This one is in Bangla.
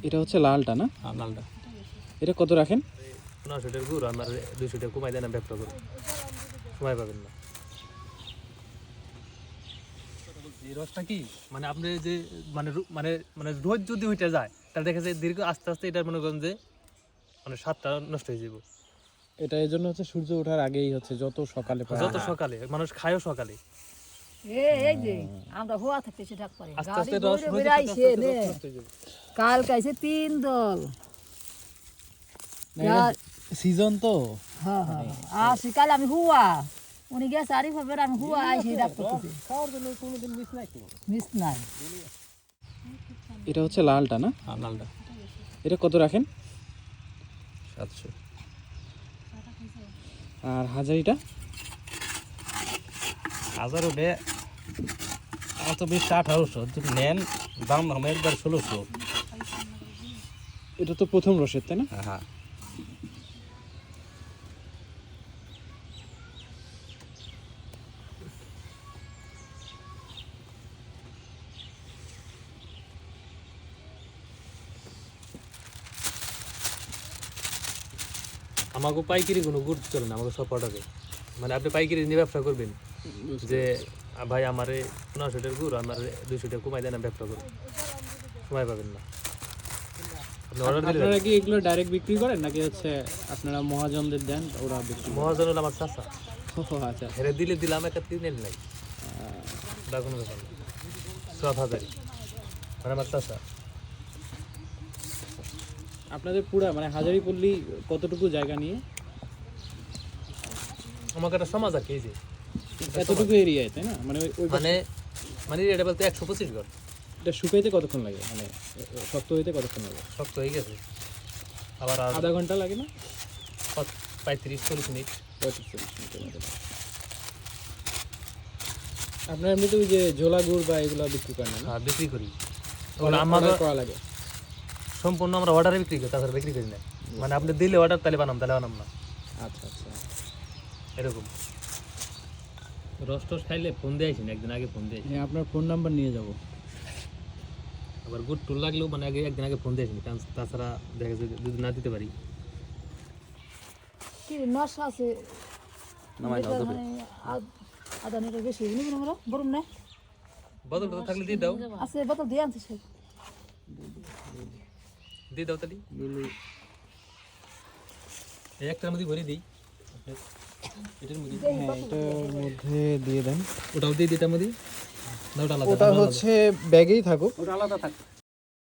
এটা হচ্ছে লালটা না? হ্যাঁ লালটা। এটা কত রাখেন? 1500 টাকার গুড় আমার 200 টাকা কমাই দেন, আমি ব্যবসা করব, সময় পাবেন না। এই রসটা কি মানে আপনি যে মানে মানে মানে রোজ যদি হইতে যায় তাহলে দেখা যায় দীর্ঘ আস্তে আস্তে এটা মনে করেন যে মানে স্বাদটা নষ্ট হয়ে যাব। এটা এই জন্য হচ্ছে সূর্য ওঠার আগেই হচ্ছে, যত সকালে পায়। যত সকালে মানুষ খায়ও সকালে, এই যে আমরা হওয়া থাকতে সেটা করে আস্তে গাড়ি আস্তে রস বইরে হয়ে বেড়াইছে নে নষ্ট হয়ে যাবে। কাল কাইছে 3 দল। সিজন তো। হ্যাঁ হ্যাঁ আর সকাল আমি হুয়া উনি গেছে আরিফ হবে, আমি হুয়া আইছি ডাক্তার কাছে খাওয়ার জন্য কোনোদিন মিস নাই তো। মিস নাই। এটা হচ্ছে লালটা না? হ্যাঁ লালটা। এটা কত রাখেন? 700। আর হাজারিটা? 1000 ওটা অত বেশি 1800 যদি নেন দাম আমার একবার 1600। এটা তো প্রথম রসের, তাই না? হ্যাঁ আমাকে পাইকারি কোনো গুড় চলে না, আমাকে সব অর্ডারে। মানে আপনি পাইকারি নিয়ে ব্যবসা করবেন যে ভাই আমারে 1500 টাকার গুড় আমার 200 টাকা কমাই দেন, আমি ব্যবসা করব, সময় পাবেন না। আপনি অর্ডার দিলে আপনারা কি এগুলো ডাইরেক্ট বিক্রি করেন নাকি হচ্ছে আপনারা মহাজনদের দেন, ওরা বিক্রি করে? মহাজন হলো আমার চাচা, ও আচ্ছা। হেরে দিলে দিলাম, একটা 3 নেন নাই, বা কোনো ব্যাপার না। 7000 মানে আমার চাচা। আপনাদের পুরা মানে হাজারি পল্লী কতটুকু জায়গা নিয়ে? আমাকে একটা সমাজ আছে এই যে এতটুকু এরিয়ায়, তাই না? মানে ওই মানে মানে এটা বলতে 125 ঘর। এটা শুকাইতে কতক্ষণ লাগে, মানে শক্ত হইতে কতক্ষণ লাগে? শক্ত হয়ে গেছে আবার আর আধা ঘন্টা লাগে না? 35-40 মিনিট। 35-40 মিনিটের মতো লাগে। আপনার এমনিতে ওই যে ঝোলা গুড় বা এগুলো বিক্রি করেন না? হ্যাঁ বিক্রি করি, আমার করা লাগে সম্পূর্ণ আমরা অর্ডারে বিক্রি করি, তাছাড়া বিক্রি করি না। মানে আপনি দিলে অর্ডার তাহলে বানাম না, আচ্ছা আচ্ছা। এরকম। রস টস খাইলে ফোন দিয়েছি না, একদিন আগে ফোন দিয়েছি। হ্যাঁ, আপনার ফোন নাম্বার নিয়ে যাব। আবার গুড টুল লাগলেও মানে আগে একদিন আগে ফোন দিয়েছি, কারণ তাছাড়া দেখা যায় যদি না দিতে পারি। কি নশা আছে নামাই দাও তবে। আদা নিটা বেশি নিবি আমরা বরুম না বোতল তো থাকলে দিয়ে দাও, আছে বোতল দিয়ে আনছিস দিয়ে দাও তাহলে এই একটার মধ্যে ভরে দিই। এটার মধ্যে হ্যাঁ, এটার মধ্যে দিয়ে দেন। ওটাও দিয়ে দিই, এটার মধ্যে না ওটা আলাদা? ওটা হচ্ছে ব্যাগেই থাকুক। ওটা আলাদা থাক।